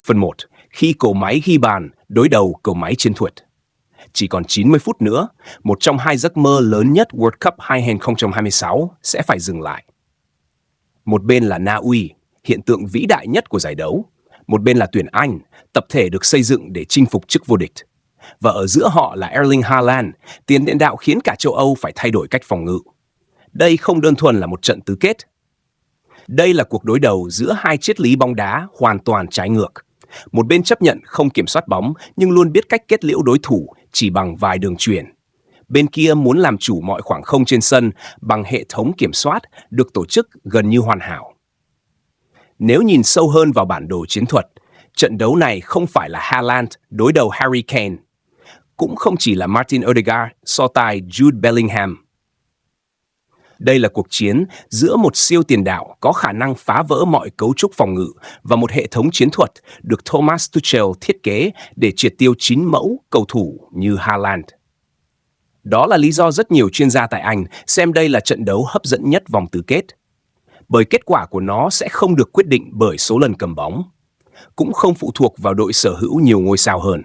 Phần 1. Khi cỗ máy ghi bàn đối đầu cỗ máy chiến thuật. Chỉ còn 90 phút nữa, một trong hai giấc mơ lớn nhất World Cup 2026 sẽ phải dừng lại. Một bên là Na Uy, hiện tượng vĩ đại nhất của giải đấu. Một bên là tuyển Anh, tập thể được xây dựng để chinh phục chức vô địch. Và ở giữa họ là Erling Haaland, tiền đạo đạo khiến cả châu Âu phải thay đổi cách phòng ngự. Đây không đơn thuần là một trận tứ kết. Đây là cuộc đối đầu giữa hai triết lý bóng đá hoàn toàn trái ngược. Một bên chấp nhận không kiểm soát bóng nhưng luôn biết cách kết liễu đối thủ chỉ bằng vài đường chuyền. Bên kia muốn làm chủ mọi khoảng không trên sân bằng hệ thống kiểm soát được tổ chức gần như hoàn hảo. Nếu nhìn sâu hơn vào bản đồ chiến thuật, trận đấu này không phải là Haaland đối đầu Harry Kane, cũng không chỉ là Martin Odegaard so tài Jude Bellingham. Đây là cuộc chiến giữa một siêu tiền đạo có khả năng phá vỡ mọi cấu trúc phòng ngự và một hệ thống chiến thuật được Thomas Tuchel thiết kế để triệt tiêu 9 mẫu cầu thủ như Haaland. Đó là lý do rất nhiều chuyên gia tại Anh xem đây là trận đấu hấp dẫn nhất vòng tứ kết. Bởi kết quả của nó sẽ không được quyết định bởi số lần cầm bóng, cũng không phụ thuộc vào đội sở hữu nhiều ngôi sao hơn,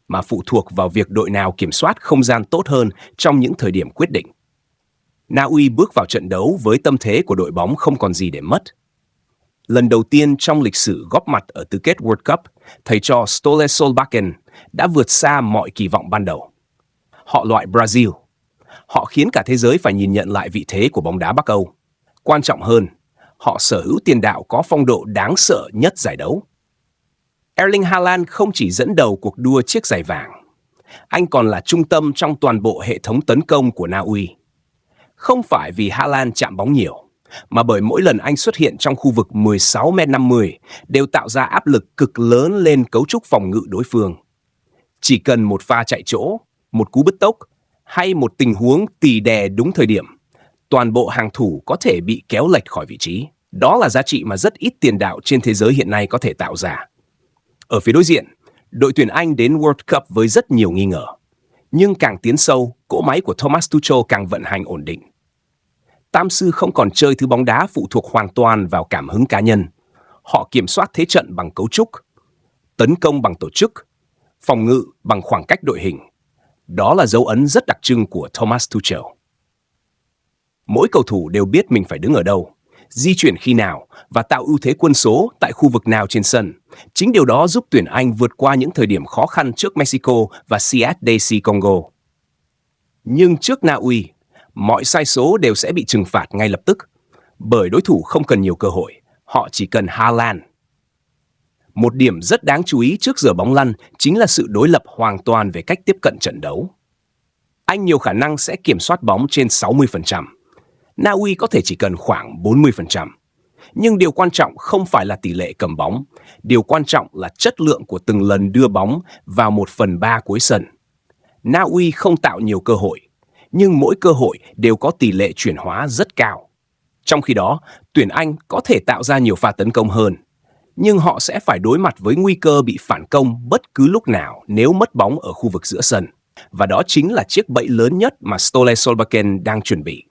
mà phụ thuộc vào việc đội nào kiểm soát không gian tốt hơn trong những thời điểm quyết định. Na Uy bước vào trận đấu với tâm thế của đội bóng không còn gì để mất. Lần đầu tiên trong lịch sử góp mặt ở tứ kết World Cup, thầy trò Ståle Solbakken đã vượt xa mọi kỳ vọng ban đầu. Họ loại Brazil. Họ khiến cả thế giới phải nhìn nhận lại vị thế của bóng đá Bắc Âu. Quan trọng hơn, họ sở hữu tiền đạo có phong độ đáng sợ nhất giải đấu. Erling Haaland không chỉ dẫn đầu cuộc đua chiếc giày vàng, anh còn là trung tâm trong toàn bộ hệ thống tấn công của Na Uy. Không phải vì Haaland chạm bóng nhiều, mà bởi mỗi lần anh xuất hiện trong khu vực 16m50 đều tạo ra áp lực cực lớn lên cấu trúc phòng ngự đối phương. Chỉ cần một pha chạy chỗ, một cú bứt tốc hay một tình huống tì đè đúng thời điểm, toàn bộ hàng thủ có thể bị kéo lệch khỏi vị trí. Đó là giá trị mà rất ít tiền đạo trên thế giới hiện nay có thể tạo ra. Ở phía đối diện, đội tuyển Anh đến World Cup với rất nhiều nghi ngờ. Nhưng càng tiến sâu, cỗ máy của Thomas Tuchel càng vận hành ổn định. Tam sư không còn chơi thứ bóng đá phụ thuộc hoàn toàn vào cảm hứng cá nhân. Họ kiểm soát thế trận bằng cấu trúc, tấn công bằng tổ chức, phòng ngự bằng khoảng cách đội hình. Đó là dấu ấn rất đặc trưng của Thomas Tuchel. Mỗi cầu thủ đều biết mình phải đứng ở đâu, di chuyển khi nào và tạo ưu thế quân số tại khu vực nào trên sân. Chính điều đó giúp tuyển Anh vượt qua những thời điểm khó khăn trước Mexico và CSDC Congo. Nhưng trước Na Uy, mọi sai số đều sẽ bị trừng phạt ngay lập tức, bởi đối thủ không cần nhiều cơ hội, họ chỉ cần Haaland. Một điểm rất đáng chú ý trước giờ bóng lăn chính là sự đối lập hoàn toàn về cách tiếp cận trận đấu. Anh nhiều khả năng sẽ kiểm soát bóng trên 60%. Na Uy có thể chỉ cần khoảng 40%. Nhưng điều quan trọng không phải là tỷ lệ cầm bóng, điều quan trọng là chất lượng của từng lần đưa bóng vào 1/3 cuối sân. Na Uy không tạo nhiều cơ hội, nhưng mỗi cơ hội đều có tỷ lệ chuyển hóa rất cao. Trong khi đó, tuyển Anh có thể tạo ra nhiều pha tấn công hơn, nhưng họ sẽ phải đối mặt với nguy cơ bị phản công bất cứ lúc nào nếu mất bóng ở khu vực giữa sân. Và đó chính là chiếc bẫy lớn nhất mà Ståle Solbakken đang chuẩn bị.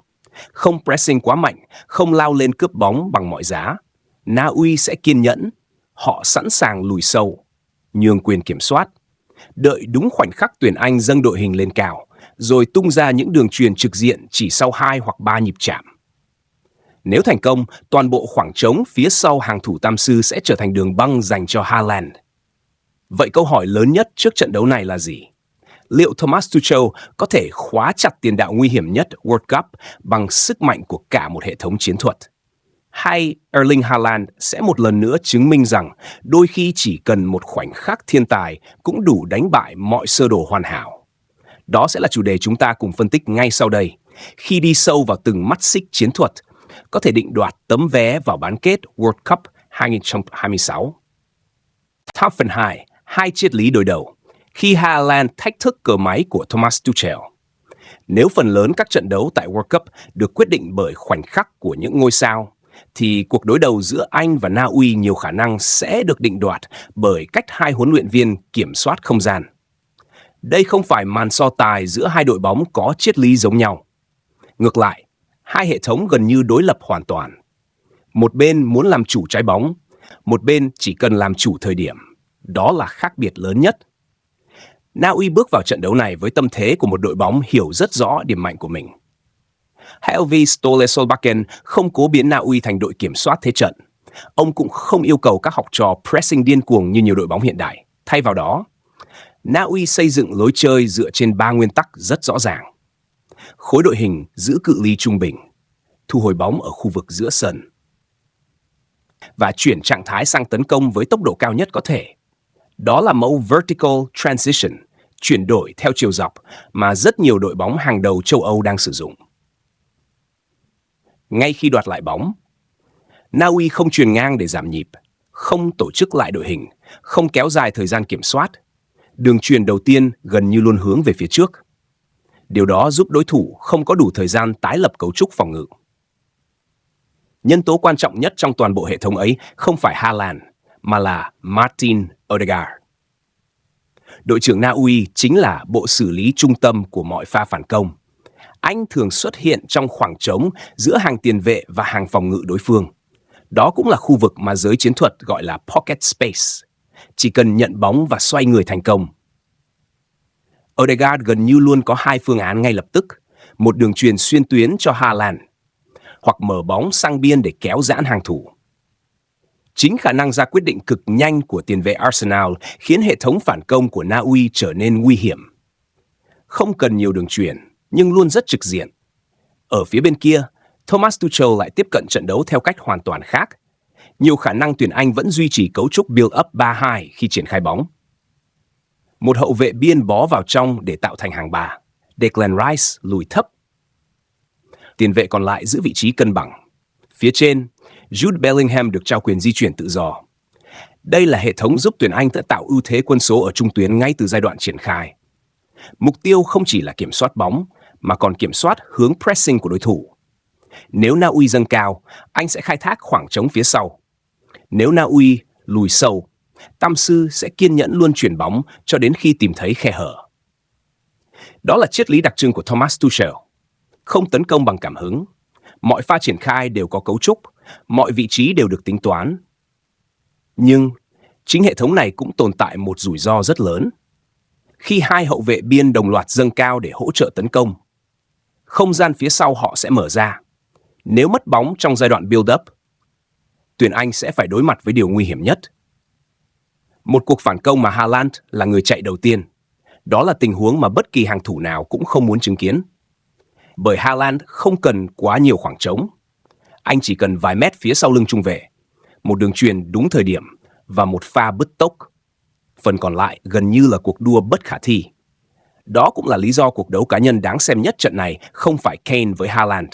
Không pressing quá mạnh, không lao lên cướp bóng bằng mọi giá. Na Uy sẽ kiên nhẫn, họ sẵn sàng lùi sâu, nhường quyền kiểm soát, đợi đúng khoảnh khắc tuyển Anh dâng đội hình lên cao, rồi tung ra những đường chuyền trực diện chỉ sau 2 hoặc 3 nhịp chạm. Nếu thành công, toàn bộ khoảng trống phía sau hàng thủ tam sư sẽ trở thành đường băng dành cho Haaland. Vậy câu hỏi lớn nhất trước trận đấu này là gì? Liệu Thomas Tuchel có thể khóa chặt tiền đạo nguy hiểm nhất World Cup bằng sức mạnh của cả một hệ thống chiến thuật? Hay Erling Haaland sẽ một lần nữa chứng minh rằng đôi khi chỉ cần một khoảnh khắc thiên tài cũng đủ đánh bại mọi sơ đồ hoàn hảo? Đó sẽ là chủ đề chúng ta cùng phân tích ngay sau đây, khi đi sâu vào từng mắt xích chiến thuật, có thể định đoạt tấm vé vào bán kết World Cup 2026. Top phần 2, hai triết lý đối đầu. Khi Haaland thách thức cờ máy của Thomas Tuchel. Nếu phần lớn các trận đấu tại World Cup được quyết định bởi khoảnh khắc của những ngôi sao, thì cuộc đối đầu giữa Anh và Na Uy nhiều khả năng sẽ được định đoạt bởi cách hai huấn luyện viên kiểm soát không gian. Đây không phải màn so tài giữa hai đội bóng có triết lý giống nhau. Ngược lại, hai hệ thống gần như đối lập hoàn toàn. Một bên muốn làm chủ trái bóng, Một bên chỉ cần làm chủ thời điểm. Đó là khác biệt lớn nhất. Na Uy bước vào trận đấu này với tâm thế của một đội bóng hiểu rất rõ điểm mạnh của mình. Helvi Ståle Solbakken không cố biến Na Uy thành đội kiểm soát thế trận. Ông cũng không yêu cầu các học trò pressing điên cuồng như nhiều đội bóng hiện đại. Thay vào đó, Na Uy xây dựng lối chơi dựa trên 3 nguyên tắc rất rõ ràng. Khối đội hình giữ cự ly trung bình, thu hồi bóng ở khu vực giữa sân và chuyển trạng thái sang tấn công với tốc độ cao nhất có thể. Đó là mẫu vertical transition, chuyển đổi theo chiều dọc mà rất nhiều đội bóng hàng đầu châu Âu đang sử dụng. Ngay khi đoạt lại bóng, Na Uy không chuyền ngang để giảm nhịp, không tổ chức lại đội hình, không kéo dài thời gian kiểm soát. Đường chuyền đầu tiên gần như luôn hướng về phía trước. Điều đó giúp đối thủ không có đủ thời gian tái lập cấu trúc phòng ngự. Nhân tố quan trọng nhất trong toàn bộ hệ thống ấy không phải Haaland, mà là Martin Ødegaard. Đội trưởng Na Uy chính là bộ xử lý trung tâm của mọi pha phản công. Anh thường xuất hiện trong khoảng trống giữa hàng tiền vệ và hàng phòng ngự đối phương. Đó cũng là khu vực mà giới chiến thuật gọi là pocket space. Chỉ cần nhận bóng và xoay người thành công. Ødegaard gần như luôn có 2 phương án ngay lập tức. Một đường chuyền xuyên tuyến cho Haaland, hoặc mở bóng sang biên để kéo giãn hàng thủ. Chính khả năng ra quyết định cực nhanh của tiền vệ Arsenal khiến hệ thống phản công của Na Uy trở nên nguy hiểm. Không cần nhiều đường chuyền, nhưng luôn rất trực diện. Ở phía bên kia, Thomas Tuchel lại tiếp cận trận đấu theo cách hoàn toàn khác. Nhiều khả năng tuyển Anh vẫn duy trì cấu trúc build-up 3-2 khi triển khai bóng. Một hậu vệ biên bó vào trong để tạo thành hàng 3. Declan Rice lùi thấp. Tiền vệ còn lại giữ vị trí cân bằng. Phía trên, Jude Bellingham được trao quyền di chuyển tự do. Đây là hệ thống giúp tuyển Anh đã tạo ưu thế quân số ở trung tuyến ngay từ giai đoạn triển khai. Mục tiêu không chỉ là kiểm soát bóng, mà còn kiểm soát hướng pressing của đối thủ. Nếu Na Uy dâng cao, anh sẽ khai thác khoảng trống phía sau. Nếu Na Uy lùi sâu, Tam Sư sẽ kiên nhẫn luôn chuyển bóng cho đến khi tìm thấy khe hở. Đó là triết lý đặc trưng của Thomas Tuchel. Không tấn công bằng cảm hứng. Mọi pha triển khai đều có cấu trúc, mọi vị trí đều được tính toán. Nhưng chính hệ thống này cũng tồn tại một rủi ro rất lớn. Khi 2 hậu vệ biên đồng loạt dâng cao để hỗ trợ tấn công, không gian phía sau họ sẽ mở ra. Nếu mất bóng trong giai đoạn build-up, tuyển Anh sẽ phải đối mặt với điều nguy hiểm nhất. Một cuộc phản công mà Haaland là người chạy đầu tiên. Đó là tình huống mà bất kỳ hàng thủ nào cũng không muốn chứng kiến. Bởi Haaland không cần quá nhiều khoảng trống. Anh chỉ cần vài mét phía sau lưng trung vệ, một đường chuyền đúng thời điểm và một pha bứt tốc. Phần còn lại gần như là cuộc đua bất khả thi. Đó cũng là lý do cuộc đấu cá nhân đáng xem nhất trận này không phải Kane với Haaland,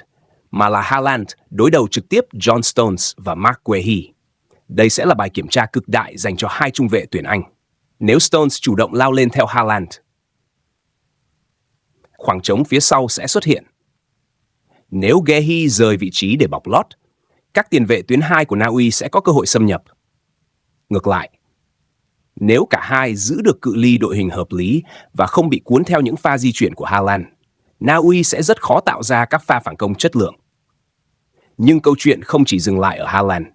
mà là Haaland đối đầu trực tiếp John Stones và Mark Guehi. Đây sẽ là bài kiểm tra cực đại dành cho 2 trung vệ tuyển Anh. Nếu Stones chủ động lao lên theo Haaland, khoảng trống phía sau sẽ xuất hiện. Nếu Guehi rời vị trí để bọc lót, các tiền vệ tuyến 2 của Na Uy sẽ có cơ hội xâm nhập. Ngược lại, nếu cả hai giữ được cự ly đội hình hợp lý và không bị cuốn theo những pha di chuyển của Haaland, Na Uy sẽ rất khó tạo ra các pha phản công chất lượng. Nhưng câu chuyện không chỉ dừng lại ở Haaland.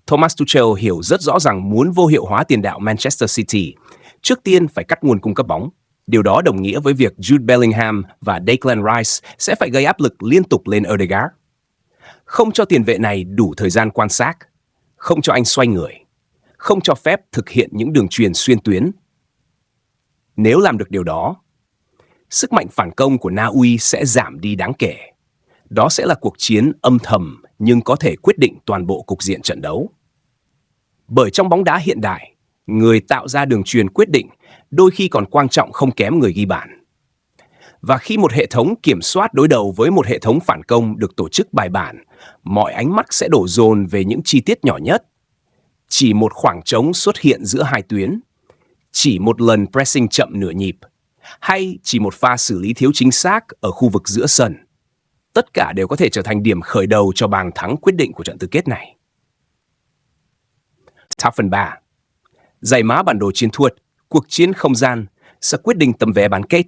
Thomas Tuchel hiểu rất rõ rằng muốn vô hiệu hóa tiền đạo Manchester City, trước tiên phải cắt nguồn cung cấp bóng. Điều đó đồng nghĩa với việc Jude Bellingham và Declan Rice sẽ phải gây áp lực liên tục lên Ødegaard. Không cho tiền vệ này đủ thời gian quan sát, không cho anh xoay người, không cho phép thực hiện những đường chuyền xuyên tuyến. Nếu làm được điều đó, sức mạnh phản công của Na Uy sẽ giảm đi đáng kể. Đó sẽ là cuộc chiến âm thầm nhưng có thể quyết định toàn bộ cục diện trận đấu. Bởi trong bóng đá hiện đại, người tạo ra đường chuyền quyết định đôi khi còn quan trọng không kém người ghi bàn. Và khi một hệ thống kiểm soát đối đầu với một hệ thống phản công được tổ chức bài bản, mọi ánh mắt sẽ đổ dồn về những chi tiết nhỏ nhất. Chỉ một khoảng trống xuất hiện giữa 2 tuyến, chỉ một lần pressing chậm nửa nhịp, hay chỉ một pha xử lý thiếu chính xác ở khu vực giữa sân. Tất cả đều có thể trở thành điểm khởi đầu cho bàn thắng quyết định của trận tứ kết này. Top phần 3. Giải mã bản đồ chiến thuật, cuộc chiến không gian sẽ quyết định tấm vé bán kết.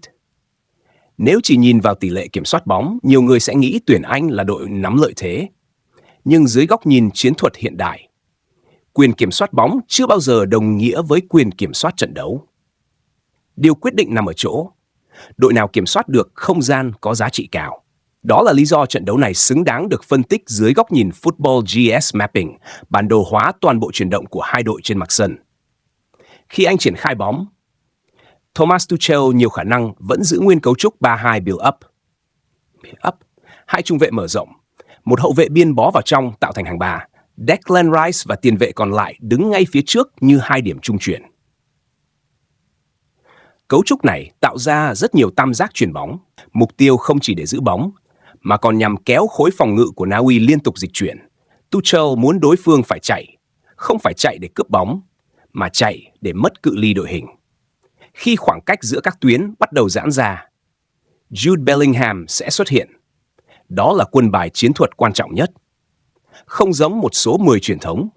Nếu chỉ nhìn vào tỷ lệ kiểm soát bóng, nhiều người sẽ nghĩ tuyển Anh là đội nắm lợi thế. Nhưng dưới góc nhìn chiến thuật hiện đại, Quyền kiểm soát bóng chưa bao giờ đồng nghĩa với quyền kiểm soát trận đấu. Điều quyết định nằm ở chỗ, đội nào kiểm soát được không gian có giá trị cao. Đó là lý do trận đấu này xứng đáng được phân tích dưới góc nhìn Football GS Mapping, bản đồ hóa toàn bộ chuyển động của hai đội trên mặt sân. Khi anh triển khai bóng, Thomas Tuchel nhiều khả năng vẫn giữ nguyên cấu trúc 3-2 build-up. Hai trung vệ mở rộng, một hậu vệ biên bó vào trong tạo thành hàng ba. Declan Rice và tiền vệ còn lại đứng ngay phía trước như hai điểm trung chuyển. Cấu trúc này tạo ra rất nhiều tam giác chuyền bóng, mục tiêu không chỉ để giữ bóng, mà còn nhằm kéo khối phòng ngự của Na Uy liên tục dịch chuyển. Tuchel muốn đối phương phải chạy, không phải chạy để cướp bóng, mà chạy để mất cự ly đội hình. Khi khoảng cách giữa các tuyến bắt đầu giãn ra, Jude Bellingham sẽ xuất hiện. Đó là quân bài chiến thuật quan trọng nhất. Không giống một số 10 truyền thống,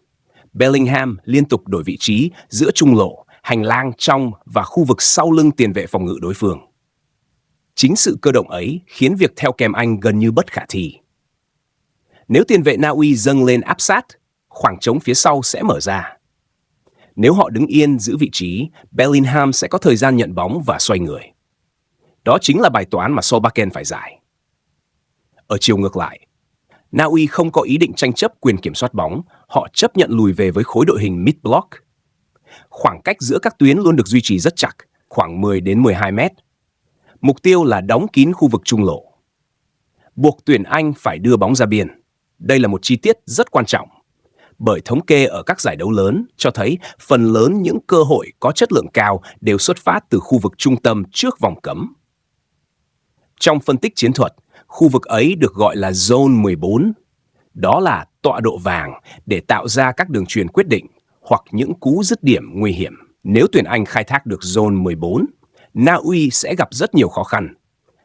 Bellingham liên tục đổi vị trí giữa trung lộ, hành lang trong và khu vực sau lưng tiền vệ phòng ngự đối phương. Chính sự cơ động ấy khiến việc theo kèm anh gần như bất khả thi. Nếu tiền vệ Na Uy dâng lên áp sát, khoảng trống phía sau sẽ mở ra. Nếu họ đứng yên giữ vị trí, Bellingham sẽ có thời gian nhận bóng và xoay người. Đó chính là bài toán mà Solbakken phải giải. Ở chiều ngược lại, Na Uy không có ý định tranh chấp quyền kiểm soát bóng, họ chấp nhận lùi về với khối đội hình mid-block. Khoảng cách giữa các tuyến luôn được duy trì rất chặt, khoảng 10 đến 12 mét. Mục tiêu là đóng kín khu vực trung lộ. Buộc tuyển Anh phải đưa bóng ra biên. Đây là một chi tiết rất quan trọng, bởi thống kê ở các giải đấu lớn cho thấy phần lớn những cơ hội có chất lượng cao đều xuất phát từ khu vực trung tâm trước vòng cấm. Trong phân tích chiến thuật, khu vực ấy được gọi là Zone 14. Đó là tọa độ vàng để tạo ra các đường chuyền quyết định hoặc những cú dứt điểm nguy hiểm. Nếu tuyển Anh khai thác được Zone 14, Na Uy sẽ gặp rất nhiều khó khăn.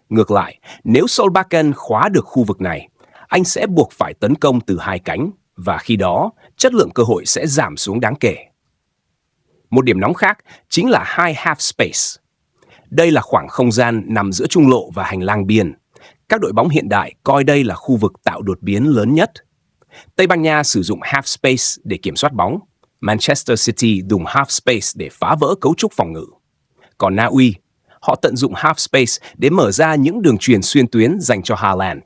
Ngược lại, nếu Solbakken khóa được khu vực này, anh sẽ buộc phải tấn công từ hai cánh, và khi đó, chất lượng cơ hội sẽ giảm xuống đáng kể. Một điểm nóng khác chính là high half space. Đây là khoảng không gian nằm giữa trung lộ và hành lang biên. Các đội bóng hiện đại coi đây là khu vực tạo đột biến lớn nhất. Tây Ban Nha sử dụng half space để kiểm soát bóng. Manchester City dùng half space để phá vỡ cấu trúc phòng ngự. Còn Na Uy, họ tận dụng half space để mở ra những đường chuyền xuyên tuyến dành cho Haaland.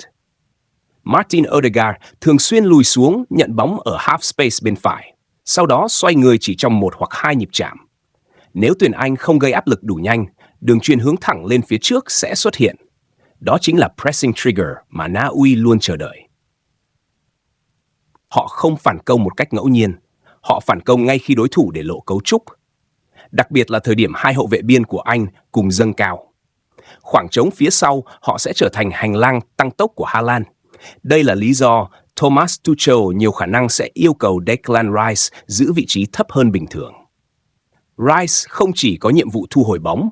Martin Odegaard thường xuyên lùi xuống nhận bóng ở half space bên phải, sau đó xoay người chỉ trong 1 hoặc 2 nhịp chạm. Nếu tuyển Anh không gây áp lực đủ nhanh, đường chuyền hướng thẳng lên phía trước sẽ xuất hiện. Đó chính là pressing trigger mà Na Uy luôn chờ đợi. Họ không phản công một cách ngẫu nhiên, họ phản công ngay khi đối thủ để lộ cấu trúc. Đặc biệt là thời điểm hai hậu vệ biên của Anh cùng dâng cao. Khoảng trống phía sau họ sẽ trở thành hành lang tăng tốc của Haaland. Đây là lý do Thomas Tuchel nhiều khả năng sẽ yêu cầu Declan Rice giữ vị trí thấp hơn bình thường. Rice không chỉ có nhiệm vụ thu hồi bóng,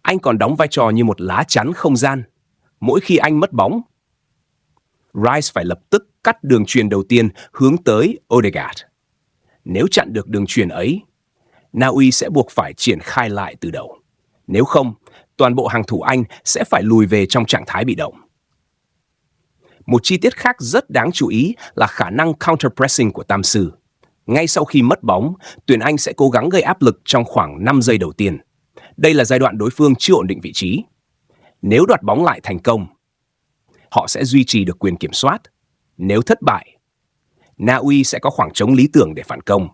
anh còn đóng vai trò như một lá chắn không gian. Mỗi khi anh mất bóng, Rice phải lập tức cắt đường chuyền đầu tiên hướng tới Odegaard. Nếu chặn được đường chuyền ấy, Na Uy sẽ buộc phải triển khai lại từ đầu. Nếu không, toàn bộ hàng thủ Anh sẽ phải lùi về trong trạng thái bị động. Một chi tiết khác rất đáng chú ý là khả năng counter-pressing của Tam Sư. Ngay sau khi mất bóng, tuyển Anh sẽ cố gắng gây áp lực trong khoảng 5 giây đầu tiên. Đây là giai đoạn đối phương chưa ổn định vị trí. Nếu đoạt bóng lại thành công, họ sẽ duy trì được quyền kiểm soát. Nếu thất bại, Na Uy sẽ có khoảng trống lý tưởng để phản công.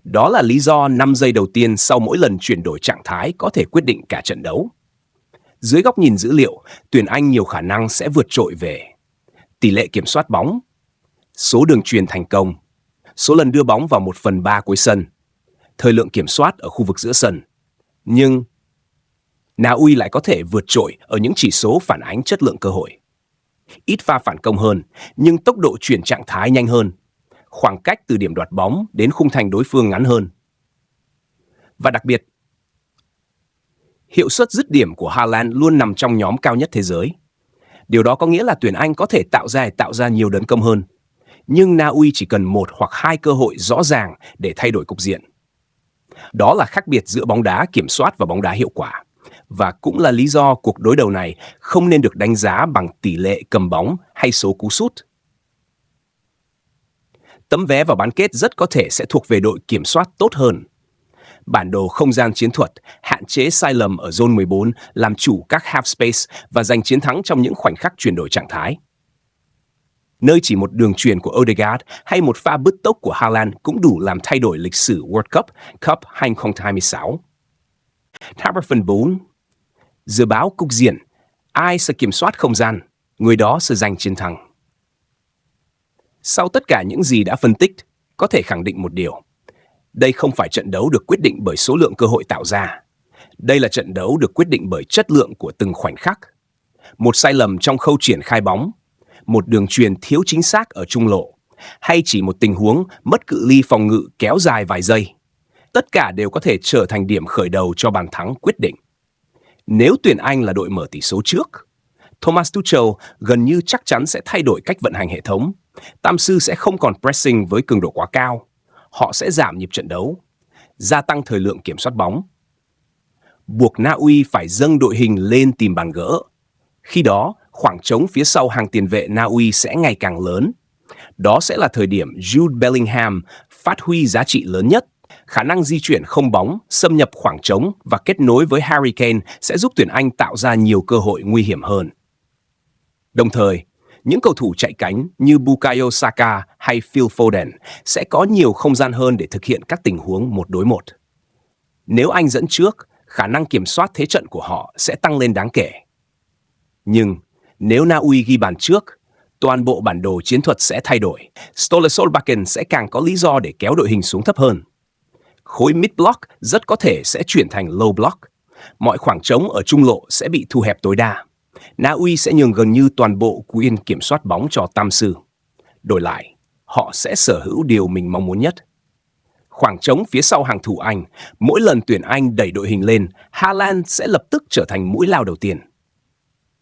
Đó là lý do 5 giây đầu tiên sau mỗi lần chuyển đổi trạng thái có thể quyết định cả trận đấu. Dưới góc nhìn dữ liệu, tuyển Anh nhiều khả năng sẽ vượt trội về tỷ lệ kiểm soát bóng, số đường chuyền thành công, số lần đưa bóng vào 1/3 cuối sân, thời lượng kiểm soát ở khu vực giữa sân. Nhưng Na Uy lại có thể vượt trội ở những chỉ số phản ánh chất lượng cơ hội. Ít pha phản công hơn, nhưng tốc độ chuyển trạng thái nhanh hơn. Khoảng cách từ điểm đoạt bóng đến khung thành đối phương ngắn hơn. Và đặc biệt, hiệu suất dứt điểm của Haaland luôn nằm trong nhóm cao nhất thế giới. Điều đó có nghĩa là tuyển Anh có thể tạo ra nhiều tấn công hơn. Nhưng Na Uy chỉ cần 1 hoặc 2 cơ hội rõ ràng để thay đổi cục diện. Đó là khác biệt giữa bóng đá kiểm soát và bóng đá hiệu quả. Và cũng là lý do cuộc đối đầu này không nên được đánh giá bằng tỷ lệ cầm bóng hay số cú sút. tấm vé vào bán kết rất có thể sẽ thuộc về đội kiểm soát tốt hơn. Bản đồ không gian chiến thuật hạn chế sai lầm ở Zone 14, làm chủ các half space và giành chiến thắng trong những khoảnh khắc chuyển đổi trạng thái. Nơi chỉ một đường chuyền của Odegaard hay một pha bứt tốc của Haaland cũng đủ làm thay đổi lịch sử World Cup 2026. Tower phần 4. Dự báo cục diện, ai sẽ kiểm soát không gian, người đó sẽ giành chiến thắng. Sau tất cả những gì đã phân tích, có thể khẳng định một điều. Đây không phải trận đấu được quyết định bởi số lượng cơ hội tạo ra. Đây là trận đấu được quyết định bởi chất lượng của từng khoảnh khắc. Một sai lầm trong khâu triển khai bóng, một đường chuyền thiếu chính xác ở trung lộ, hay chỉ một tình huống mất cự ly phòng ngự kéo dài vài giây. Tất cả đều có thể trở thành điểm khởi đầu cho bàn thắng quyết định. Nếu tuyển Anh là đội mở tỷ số trước, Thomas Tuchel gần như chắc chắn sẽ thay đổi cách vận hành hệ thống. Tam sư sẽ không còn pressing với cường độ quá cao. Họ sẽ giảm nhịp trận đấu, gia tăng thời lượng kiểm soát bóng. Buộc Na Uy phải dâng đội hình lên tìm bàn gỡ. Khi đó, khoảng trống phía sau hàng tiền vệ Na Uy sẽ ngày càng lớn. Đó sẽ là thời điểm Jude Bellingham phát huy giá trị lớn nhất. Khả năng di chuyển không bóng, xâm nhập khoảng trống và kết nối với Harry Kane sẽ giúp tuyển Anh tạo ra nhiều cơ hội nguy hiểm hơn. Đồng thời, những cầu thủ chạy cánh như Bukayo Saka hay Phil Foden sẽ có nhiều không gian hơn để thực hiện các tình huống 1 đối 1. Nếu Anh dẫn trước, khả năng kiểm soát thế trận của họ sẽ tăng lên đáng kể. Nhưng nếu Na Uy ghi bàn trước, toàn bộ bản đồ chiến thuật sẽ thay đổi. Ståle Solbakken sẽ càng có lý do để kéo đội hình xuống thấp hơn. Khối mid block rất có thể sẽ chuyển thành low block. Mọi khoảng trống ở trung lộ sẽ bị thu hẹp tối đa. Na Uy sẽ nhường gần như toàn bộ quyền kiểm soát bóng cho tam sư. Đổi lại, họ sẽ sở hữu điều mình mong muốn nhất. Khoảng trống phía sau hàng thủ Anh, mỗi lần tuyển Anh đẩy đội hình lên, Haaland sẽ lập tức trở thành mũi lao đầu tiên.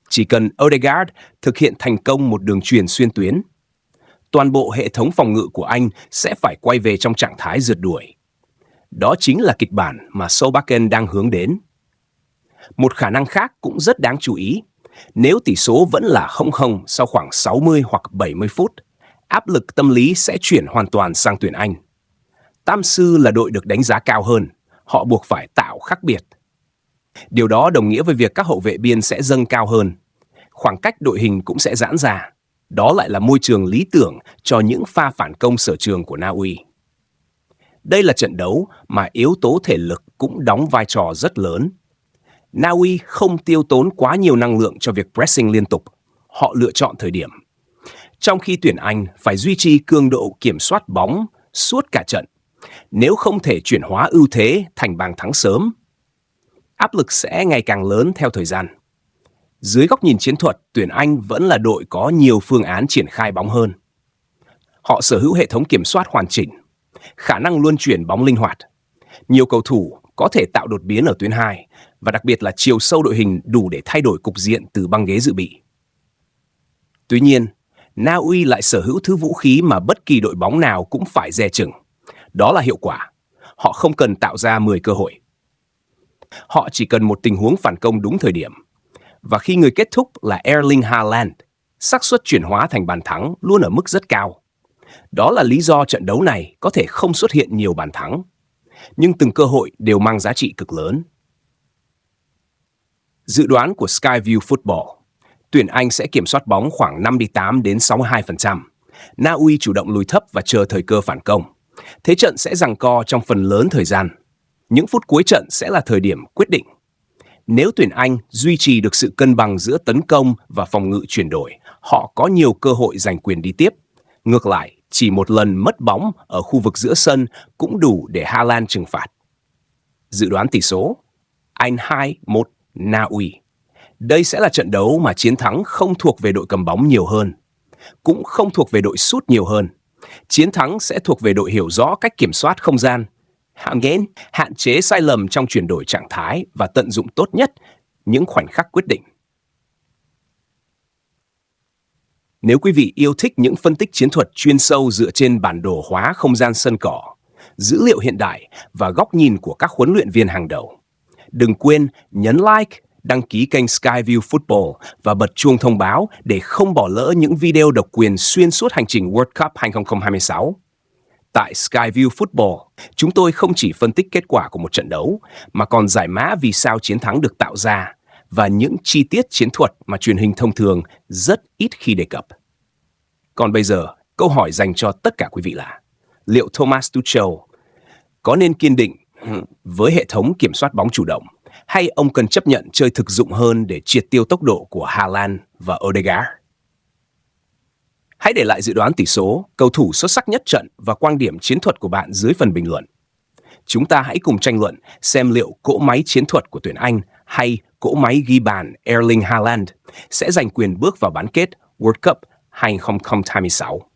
Chỉ cần Odegaard thực hiện thành công một đường chuyền xuyên tuyến, toàn bộ hệ thống phòng ngự của Anh sẽ phải quay về trong trạng thái rượt đuổi. Đó chính là kịch bản mà Solbakken đang hướng đến. Một khả năng khác cũng rất đáng chú ý. Nếu tỷ số vẫn là 0-0 sau khoảng 60 hoặc 70 phút, áp lực tâm lý sẽ chuyển hoàn toàn sang tuyển Anh. Tam sư là đội được đánh giá cao hơn, họ buộc phải tạo khác biệt. Điều đó đồng nghĩa với việc các hậu vệ biên sẽ dâng cao hơn. Khoảng cách đội hình cũng sẽ giãn ra. Đó lại là môi trường lý tưởng cho những pha phản công sở trường của Na Uy. Đây là trận đấu mà yếu tố thể lực cũng đóng vai trò rất lớn. Na Uy không tiêu tốn quá nhiều năng lượng cho việc pressing liên tục. Họ lựa chọn thời điểm. Trong khi tuyển Anh phải duy trì cường độ kiểm soát bóng suốt cả trận. Nếu không thể chuyển hóa ưu thế thành bàn thắng sớm, áp lực sẽ ngày càng lớn theo thời gian. Dưới góc nhìn chiến thuật, tuyển Anh vẫn là đội có nhiều phương án triển khai bóng hơn. Họ sở hữu hệ thống kiểm soát hoàn chỉnh, khả năng luân chuyển bóng linh hoạt. Nhiều cầu thủ có thể tạo đột biến ở tuyến 2 và đặc biệt là chiều sâu đội hình đủ để thay đổi cục diện từ băng ghế dự bị. Tuy nhiên, Na Uy lại sở hữu thứ vũ khí mà bất kỳ đội bóng nào cũng phải dè chừng. Đó là hiệu quả. Họ không cần tạo ra 10 cơ hội. Họ chỉ cần một tình huống phản công đúng thời điểm. Và khi người kết thúc là Erling Haaland, xác suất chuyển hóa thành bàn thắng luôn ở mức rất cao. Đó là lý do trận đấu này có thể không xuất hiện nhiều bàn thắng, nhưng từng cơ hội đều mang giá trị cực lớn. Dự đoán của Skyview Football, tuyển Anh sẽ kiểm soát bóng khoảng 58 đến 62%. Na Uy chủ động lùi thấp và chờ thời cơ phản công. Thế trận sẽ giằng co trong phần lớn thời gian. Những phút cuối trận sẽ là thời điểm quyết định. Nếu tuyển Anh duy trì được sự cân bằng giữa tấn công và phòng ngự chuyển đổi, họ có nhiều cơ hội giành quyền đi tiếp. Ngược lại, chỉ một lần mất bóng ở khu vực giữa sân cũng đủ để Haaland trừng phạt. Dự đoán tỷ số: Anh 2-1 Na Uy. Đây sẽ là trận đấu mà chiến thắng không thuộc về đội cầm bóng nhiều hơn, cũng không thuộc về đội sút nhiều hơn. Chiến thắng sẽ thuộc về đội hiểu rõ cách kiểm soát không gian, hạn chế sai lầm trong chuyển đổi trạng thái và tận dụng tốt nhất những khoảnh khắc quyết định. Nếu quý vị yêu thích những phân tích chiến thuật chuyên sâu dựa trên bản đồ hóa không gian sân cỏ, dữ liệu hiện đại và góc nhìn của các huấn luyện viên hàng đầu, đừng quên nhấn like, đăng ký kênh Skyview Football và bật chuông thông báo để không bỏ lỡ những video độc quyền xuyên suốt hành trình World Cup 2026. Tại Skyview Football, chúng tôi không chỉ phân tích kết quả của một trận đấu, mà còn giải mã vì sao chiến thắng được tạo ra và những chi tiết chiến thuật mà truyền hình thông thường rất ít khi đề cập. Còn bây giờ, câu hỏi dành cho tất cả quý vị là, liệu Thomas Tuchel có nên kiên định với hệ thống kiểm soát bóng chủ động, hay ông cần chấp nhận chơi thực dụng hơn để triệt tiêu tốc độ của Haaland và Odegaard? Hãy để lại dự đoán tỷ số, cầu thủ xuất sắc nhất trận và quan điểm chiến thuật của bạn dưới phần bình luận. Chúng ta hãy cùng tranh luận xem liệu cỗ máy chiến thuật của tuyển Anh hay cỗ máy ghi bàn Erling Haaland sẽ giành quyền bước vào bán kết World Cup 2026.